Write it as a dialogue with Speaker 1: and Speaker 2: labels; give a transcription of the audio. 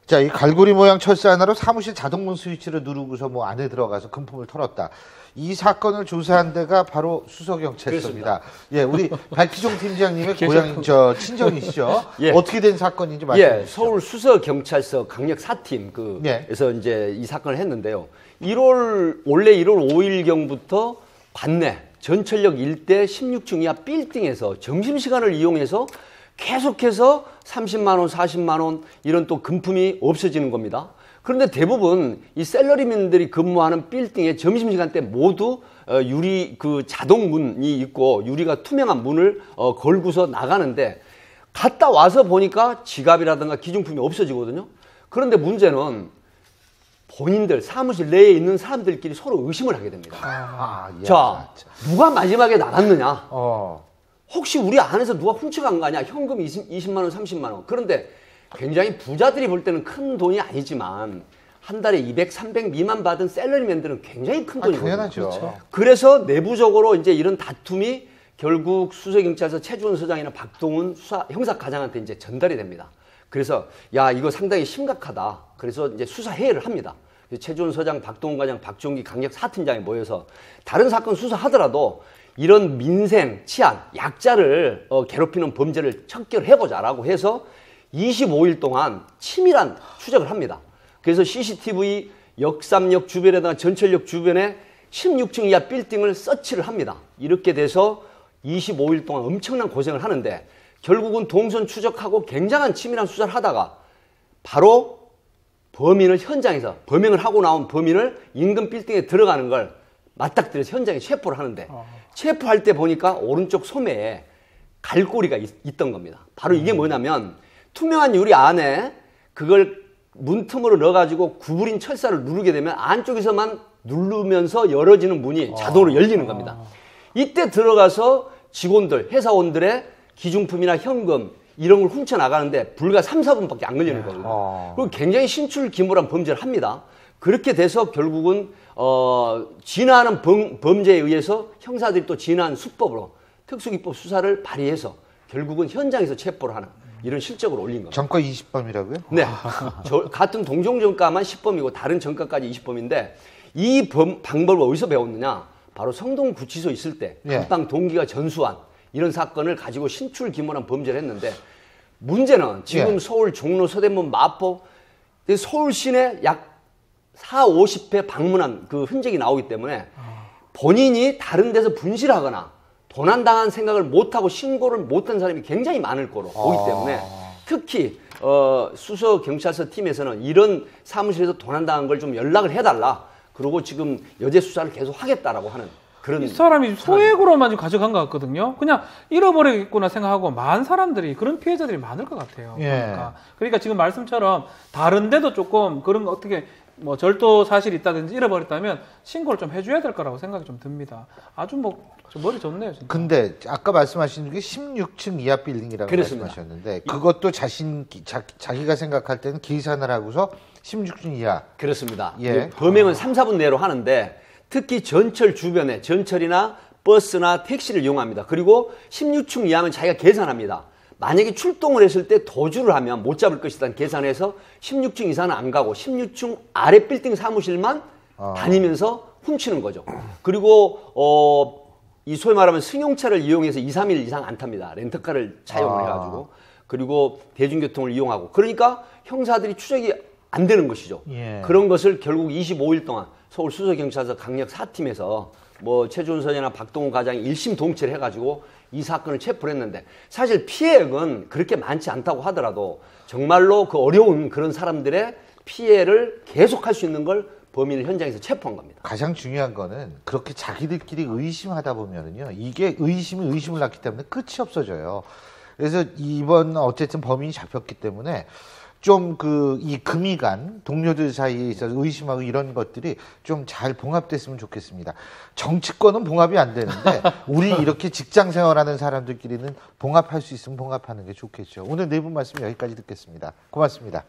Speaker 1: 자, 이 갈고리 모양 철사 하나로 사무실 자동문 스위치를 누르고서 뭐 안에 들어가서 금품을 털었다. 이 사건을 조사한 데가 바로 수서경찰서입니다. 예, 우리 박희종 팀장님의 고향 친정이시죠. 예. 어떻게 된 사건인지 말씀해 주시죠.
Speaker 2: 서울 수서경찰서 강력 4팀 그래서 이제 이 사건을 했는데요. 원래 1월 5일경부터 관내 전철역 일대 16층 이하 빌딩에서 점심시간을 이용해서 계속해서 30만 원, 40만 원 이런 또 금품이 없어지는 겁니다. 그런데 대부분 이 셀러리맨들이 근무하는 빌딩의 점심시간 때 모두 유리 자동문이 있고 유리가 투명한 문을 걸고서 나가는데 갔다 와서 보니까 지갑이라든가 기중품이 없어지거든요. 그런데 문제는 본인들 사무실 내에 있는 사람들끼리 서로 의심을 하게 됩니다. 자, 누가 마지막에 나갔느냐? 혹시 우리 안에서 누가 훔쳐간 거 아니야? 현금 20만 원, 30만 원. 그런데 굉장히 부자들이 볼 때는 큰 돈이 아니지만 한 달에 200, 300 미만 받은 샐러리맨들은 굉장히 큰 돈이거든요.
Speaker 1: 당연하죠. 그렇죠.
Speaker 2: 그래서 내부적으로 이제 이런 다툼이 결국 수서경찰서 최주원 서장이나 박동훈 형사과장한테 이제 전달이 됩니다. 그래서 야, 이거 상당히 심각하다. 그래서 이제 수사회의를 합니다. 최주원 서장, 박동훈 과장, 박종기 강력 4팀장이 모여서 다른 사건 수사하더라도 이런 민생, 치안, 약자를 괴롭히는 범죄를 척결해보자라고 해서 25일 동안 치밀한 추적을 합니다. 그래서 CCTV 역삼역 주변에다가 전철역 주변에 16층 이하 빌딩을 서치를 합니다. 이렇게 돼서 25일 동안 엄청난 고생을 하는데 결국은 동선 추적하고 굉장한 치밀한 수사를 하다가 바로 범인을 현장에서 범행을 하고 나온 범인을 인근 빌딩에 들어가는 걸 맞닥뜨려서 현장에 체포를 하는데 체포할 때 보니까 오른쪽 소매에 갈고리가 있던 겁니다. 바로 이게 뭐냐면 투명한 유리 안에 그걸 문틈으로 넣어가지고 구부린 철사를 누르게 되면 안쪽에서만 누르면서 열어지는 문이 자동으로 열리는 겁니다. 이때 들어가서 직원들, 회사원들의 기중품이나 현금 이런 걸 훔쳐나가는데 불과 3, 4분밖에 안 걸리는 거거든요. 그리고 굉장히 신출기몰한 범죄를 합니다. 그렇게 돼서 결국은 진화하는 범죄에 의해서 형사들이 또 진화한 수법으로 특수기법 수사를 발휘해서 결국은 현장에서 체포를 하는 이런 실적을 올린 겁니다.
Speaker 1: 전과 20범이라고요?
Speaker 2: 네. 같은 동종전과만 10범이고 다른 전과까지 20범인데 이 방법을 어디서 배웠느냐? 바로 성동구치소 있을 때 한방 동기가 전수한 이런 사건을 가지고 신출기몰한 범죄를 했는데 문제는 지금 서울 종로, 서대문, 마포 서울 시내 약 4, 50회 방문한 그 흔적이 나오기 때문에 본인이 다른 데서 분실하거나 도난당한 생각을 못하고 신고를 못한 사람이 굉장히 많을 거로 보기 때문에 특히 수서경찰서 팀에서는 이런 사무실에서 도난당한 걸 좀 연락을 해달라. 그리고 지금 여죄 수사를 계속 하겠다라고 하는 그런.
Speaker 3: 이 사람이 소액으로만 가져간 것 같거든요. 그냥 잃어버리겠구나 생각하고 많은 사람들이 그런 피해자들이 많을 것 같아요. 그러니까 지금 말씀처럼 다른 데도 조금 그런 어떻게 뭐 절도 사실이 있다든지 잃어버렸다면 신고를 좀 해줘야 될 거라고 생각이 좀 듭니다. 아주 좀 머리 좋네요. 진짜.
Speaker 1: 근데 아까 말씀하신 게 16층 이하 빌딩이라고
Speaker 2: 그렇습니다.
Speaker 1: 말씀하셨는데 그것도 자기가 생각할 때는 계산을 하고서 16층 이하.
Speaker 2: 그렇습니다. 범행은 3, 4분 내로 하는데 특히 전철 주변에 전철이나 버스나 택시를 이용합니다. 그리고 16층 이하면 자기가 계산합니다. 만약에 출동을 했을 때 도주를 하면 못 잡을 것이라는 계산해서 16층 이상은 안 가고 16층 아래 빌딩 사무실만 다니면서 훔치는 거죠. 그리고 이 소위 말하면 승용차를 이용해서 2, 3일 이상 안 탑니다. 렌터카를 차용을 해가지고. 그리고 대중교통을 이용하고. 그러니까 형사들이 추적이 안 되는 것이죠. 그런 것을 결국 25일 동안 서울 수서경찰서 강력 4팀에서 뭐 최주원 서장이나 박동훈 과장이 일심 동체를 해가지고 이 사건을 체포를 했는데 사실 피해액은 그렇게 많지 않다고 하더라도 정말로 그 어려운 그런 사람들의 피해를 계속할 수 있는 걸 범인을 현장에서 체포한 겁니다.
Speaker 1: 가장 중요한 거는 그렇게 자기들끼리 의심하다 보면은요, 이게 의심이 의심을 낳기 때문에 끝이 없어져요. 그래서 이번 어쨌든 범인이 잡혔기 때문에 좀 이 금이간 동료들 사이에 있어서 의심하고 이런 것들이 좀 잘 봉합됐으면 좋겠습니다. 정치권은 봉합이 안 되는데 우리 이렇게 직장 생활하는 사람들끼리는 봉합할 수 있으면 봉합하는 게 좋겠죠. 오늘 네 분 말씀 여기까지 듣겠습니다. 고맙습니다.